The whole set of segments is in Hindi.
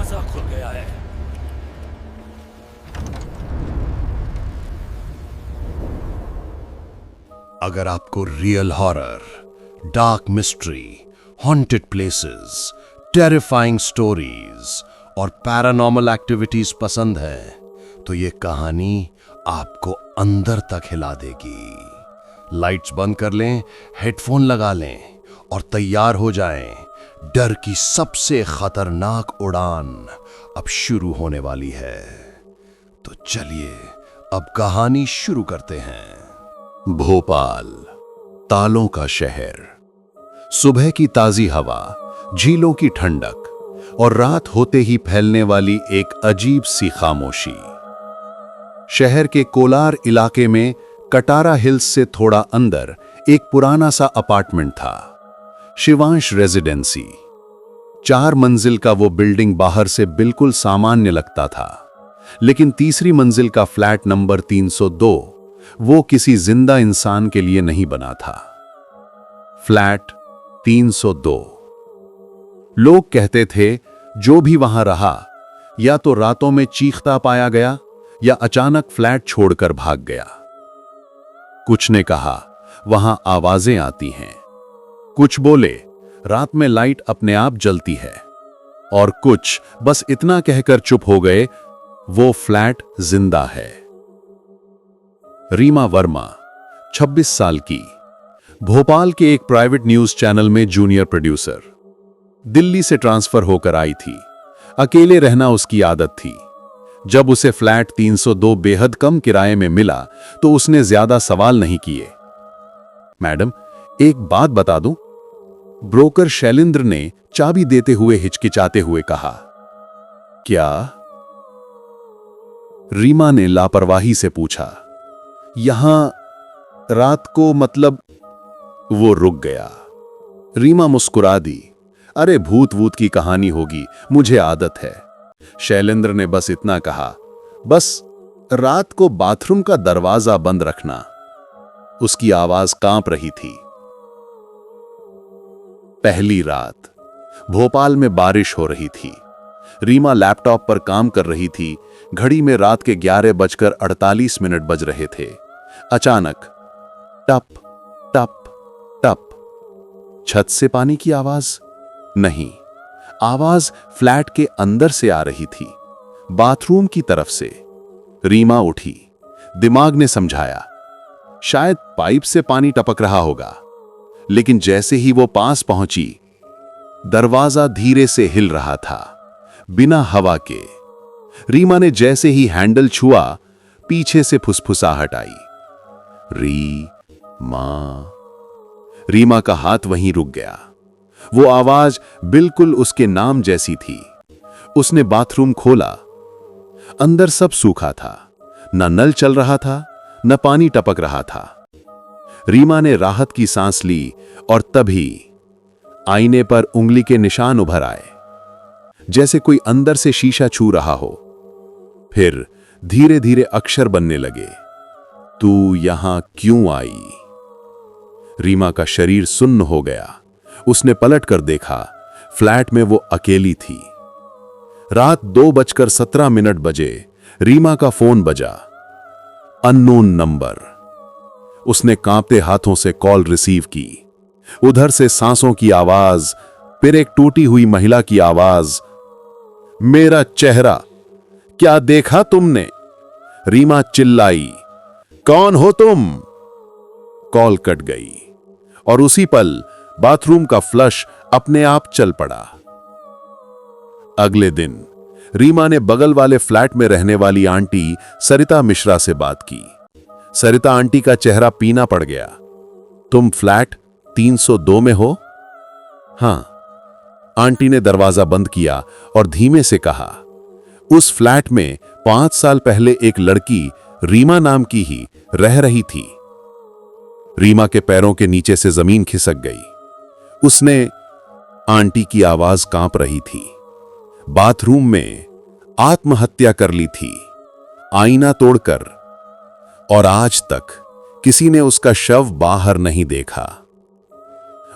दरवाजा खुल गया है। अगर आपको real horror, dark mystery, haunted places, terrifying stories और पैरानॉर्मल एक्टिविटीज पसंद है तो ये कहानी आपको अंदर तक हिला देगी। लाइट्स बंद कर लें, हेडफोन लगा लें और तैयार हो जाएं। डर की सबसे खतरनाक उड़ान अब शुरू होने वाली है। तो चलिए अब कहानी शुरू करते हैं। भोपाल, तालों का शहर। सुबह की ताजी हवा, झीलों की ठंडक और रात होते ही फैलने वाली एक अजीब सी खामोशी। शहर के कोलार इलाके में कटारा हिल्स से थोड़ा अंदर एक पुराना सा अपार्टमेंट था, शिवांश रेजिडेंसी। 4 मंजिल का वो बिल्डिंग बाहर से बिल्कुल सामान्य लगता था, लेकिन तीसरी मंजिल का फ्लैट नंबर 302 वो किसी जिंदा इंसान के लिए नहीं बना था। फ्लैट 302। लोग कहते थे जो भी वहां रहा या तो रातों में चीखता पाया गया या अचानक फ्लैट छोड़कर भाग गया। कुछ ने कहा वहां आवाजें आती हैं, कुछ बोले रात में लाइट अपने आप जलती है, और कुछ बस इतना कहकर चुप हो गए, वो फ्लैट जिंदा है। रीमा वर्मा, 26 साल की, भोपाल के एक प्राइवेट न्यूज चैनल में जूनियर प्रोड्यूसर। दिल्ली से ट्रांसफर होकर आई थी। अकेले रहना उसकी आदत थी। जब उसे फ्लैट 302 बेहद कम किराए में मिला तो उसने ज्यादा सवाल नहीं किए। मैडम, एक बात बता दूं? ब्रोकर शैलेंद्र ने चाबी देते हुए हिचकिचाते हुए कहा। क्या? रीमा ने लापरवाही से पूछा। यहां रात को मतलब? वो रुक गया। रीमा मुस्कुरा दी। अरे भूत वूत की कहानी होगी, मुझे आदत है। शैलेंद्र ने बस इतना कहा, बस रात को बाथरूम का दरवाजा बंद रखना। उसकी आवाज कांप रही थी। पहली रात। भोपाल में बारिश हो रही थी। रीमा लैपटॉप पर काम कर रही थी। घड़ी में रात के 11:48 बज रहे थे। अचानक टप टप टप। छत से पानी की आवाज नहीं, आवाज फ्लैट के अंदर से आ रही थी, बाथरूम की तरफ से। रीमा उठी। दिमाग ने समझाया शायद पाइप से पानी टपक रहा होगा, लेकिन जैसे ही वो पास पहुंची, दरवाजा धीरे से हिल रहा था, बिना हवा के। रीमा ने जैसे ही हैंडल छुआ, पीछे से फुसफुसाहट आई, रीमा का हाथ वहीं रुक गया। वो आवाज बिल्कुल उसके नाम जैसी थी। उसने बाथरूम खोला। अंदर सब सूखा था, न नल चल रहा था, न पानी टपक रहा था। रीमा ने राहत की सांस ली और तभी आईने पर उंगली के निशान उभर आए, जैसे कोई अंदर से शीशा छू रहा हो। फिर धीरे धीरे अक्षर बनने लगे। तू यहां क्यों आई? रीमा का शरीर सुन्न हो गया। उसने पलट कर देखा, फ्लैट में वो अकेली थी। रात 2:17 बजे रीमा का फोन बजा। Unknown number. उसने कांपते हाथों से कॉल रिसीव की। उधर से सांसों की आवाज, फिर एक टूटी हुई महिला की आवाज। मेरा चेहरा क्या देखा तुमने? रीमा चिल्लाई। कौन हो तुम? कॉल कट गई और उसी पल बाथरूम का फ्लश अपने आप चल पड़ा। अगले दिन रीमा ने बगल वाले फ्लैट में रहने वाली आंटी सरिता मिश्रा से बात की। सरिता आंटी का चेहरा पीना पड़ गया। तुम फ्लैट 302 में हो? हां। आंटी ने दरवाजा बंद किया और धीमे से कहा, उस फ्लैट में 5 साल पहले एक लड़की रीमा नाम की ही रह रही थी। रीमा के पैरों के नीचे से जमीन खिसक गई। उसने, आंटी की आवाज कांप रही थी, बाथरूम में आत्महत्या कर ली थी, आईना तोड़कर, और आज तक किसी ने उसका शव बाहर नहीं देखा।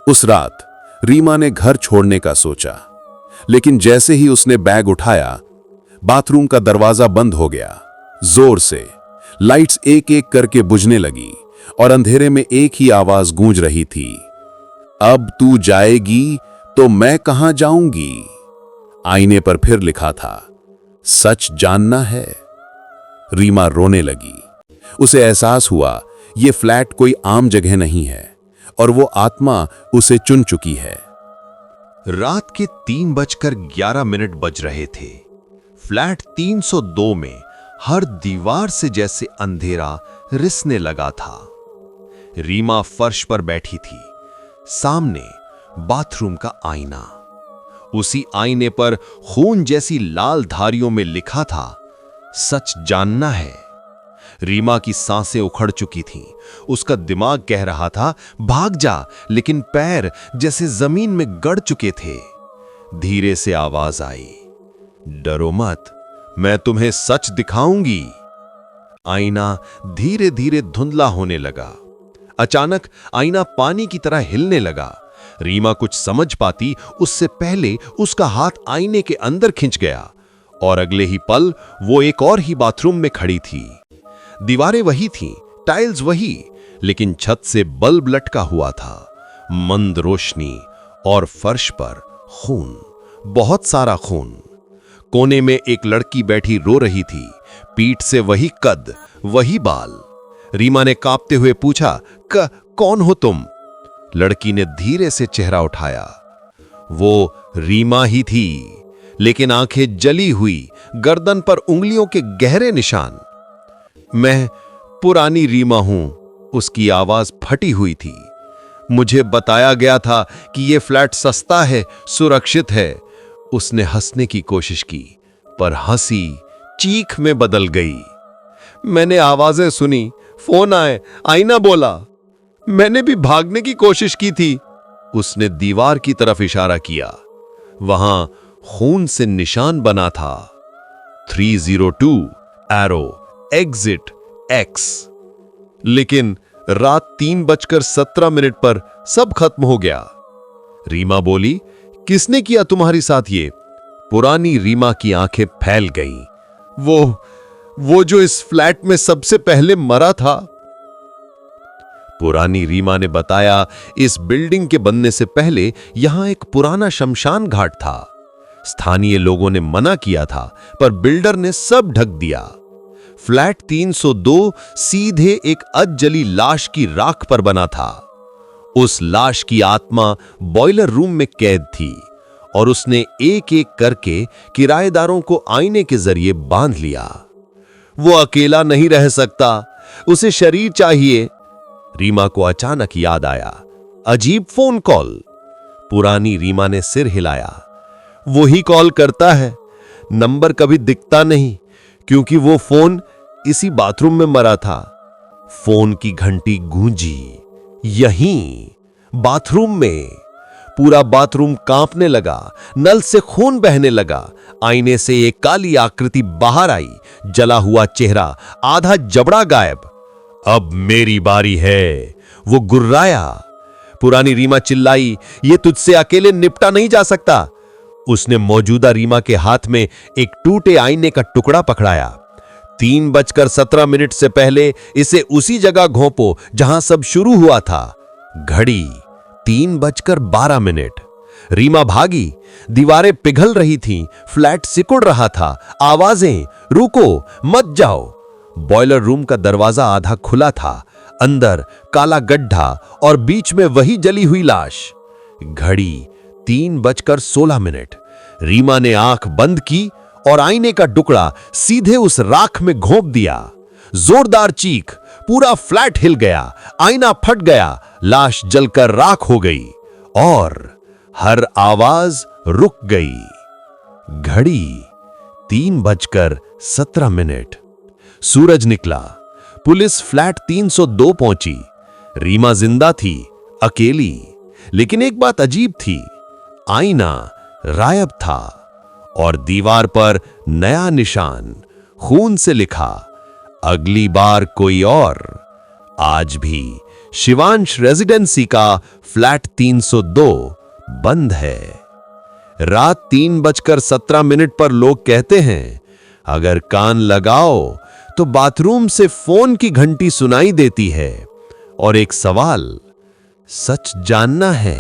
उस रात रीमा ने घर छोड़ने का सोचा, लेकिन जैसे ही उसने बैग उठाया, बाथरूम का दरवाजा बंद हो गया। जोर से लाइट्स एक एक करके बुझने लगी और अंधेरे में एक ही आवाज गूंज रही थी, अब तू जाएगी तो मैं कहां जाऊंगी। आईने पर फिर लिखा था, सच जानना है। रीमा रोने लगी। उसे एहसास हुआ ये फ्लैट कोई आम जगह नहीं है और वो आत्मा उसे चुन चुकी है। रात के 3:11 बज रहे थे। फ्लैट 302 में हर दीवार से जैसे अंधेरा रिसने लगा था। रीमा फर्श पर बैठी थी, सामने बाथरूम का आईना। उसी आईने पर खून जैसी लाल धारियों में लिखा था, सच जानना है। रीमा की सांसें उखड़ चुकी थीं। उसका दिमाग कह रहा था भाग जा, लेकिन पैर जैसे जमीन में गड़ चुके थे। धीरे से आवाज आई, डरो मत, मैं तुम्हें सच दिखाऊंगी। आईना धीरे धीरे धुंधला होने लगा। अचानक आईना पानी की तरह हिलने लगा। रीमा कुछ समझ पाती उससे पहले उसका हाथ आईने के अंदर खिंच गया और अगले ही पल वो एक और ही बाथरूम में खड़ी थी। दीवारें वही थीं, टाइल्स वही, लेकिन छत से बल्ब लटका हुआ था। मंद रोशनी और फर्श पर खून, बहुत सारा खून। कोने में एक लड़की बैठी रो रही थी, पीठ से वही कद, वही बाल। रीमा ने कांपते हुए पूछा, कौन हो तुम? लड़की ने धीरे से चेहरा उठाया। वो रीमा ही थी, लेकिन आंखें जली हुई, गर्दन पर उंगलियों के गहरे निशान। मैं पुरानी रीमा हूं, उसकी आवाज फटी हुई थी। मुझे बताया गया था कि यह फ्लैट सस्ता है, सुरक्षित है। उसने हंसने की कोशिश की, पर हंसी चीख में बदल गई। मैंने आवाजें सुनी, फोन आए, आईना बोला। मैंने भी भागने की कोशिश की थी। उसने दीवार की तरफ इशारा किया। वहां खून से निशान बना था, 302 एरो, एग्जिट एक्स। लेकिन रात 3:17 पर सब खत्म हो गया। रीमा बोली, किसने किया तुम्हारी साथ ये? पुरानी रीमा की आंखें फैल गईं। वो जो इस फ्लैट में सबसे पहले मरा था। पुरानी रीमा ने बताया, इस बिल्डिंग के बनने से पहले यहां एक पुराना शमशान घाट था। स्थानीय लोगों ने मना किया था, पर बिल्डर ने सब ढक दिया। फ्लैट 302 सीधे एक अधजली लाश की राख पर बना था। उस लाश की आत्मा बॉयलर रूम में कैद थी और उसने एक एक करके किराएदारों को आईने के जरिए बांध लिया। वो अकेला नहीं रह सकता, उसे शरीर चाहिए। रीमा को अचानक याद आया, अजीब फोन कॉल। पुरानी रीमा ने सिर हिलाया। वो ही कॉल करता है, नंबर कभी दिखता नहीं, क्योंकि वो फोन इसी बाथरूम में मरा था। फोन की घंटी गूंजी, यहीं बाथरूम में। पूरा बाथरूम कांपने लगा, नल से खून बहने लगा। आईने से एक काली आकृति बाहर आई, जला हुआ चेहरा, आधा जबड़ा गायब। अब मेरी बारी है, वो गुर्राया। पुरानी रीमा चिल्लाई, ये तुझसे अकेले निपटा नहीं जा सकता। उसने मौजूदा रीमा के हाथ में एक टूटे आईने का टुकड़ा पकड़ाया। 3:17 से पहले इसे उसी जगह घोंपो जहां सब शुरू हुआ था। घड़ी 3:12। रीमा भागी। दीवारें पिघल रही थीं, फ्लैट सिकुड़ रहा था। आवाजें, रुको, मत जाओ। बॉयलर रूम का दरवाजा आधा खुला था। अंदर काला गड्ढा और बीच में वही जली हुई लाश। घड़ी 3:16। रीमा ने आंख बंद की और आईने का टुकड़ा सीधे उस राख में घोंप दिया। जोरदार चीख, पूरा फ्लैट हिल गया, आईना फट गया, लाश जलकर राख हो गई और हर आवाज रुक गई। घड़ी 3:17। सूरज निकला। पुलिस फ्लैट 302 पहुंची। रीमा जिंदा थी, अकेली। लेकिन एक बात अजीब थी, आईना गायब था और दीवार पर नया निशान, खून से लिखा, अगली बार कोई और। आज भी शिवांश रेजिडेंसी का फ्लैट 302 बंद है। रात 3:17 पर लोग कहते हैं अगर कान लगाओ तो बाथरूम से फोन की घंटी सुनाई देती है। और एक सवाल, सच जानना है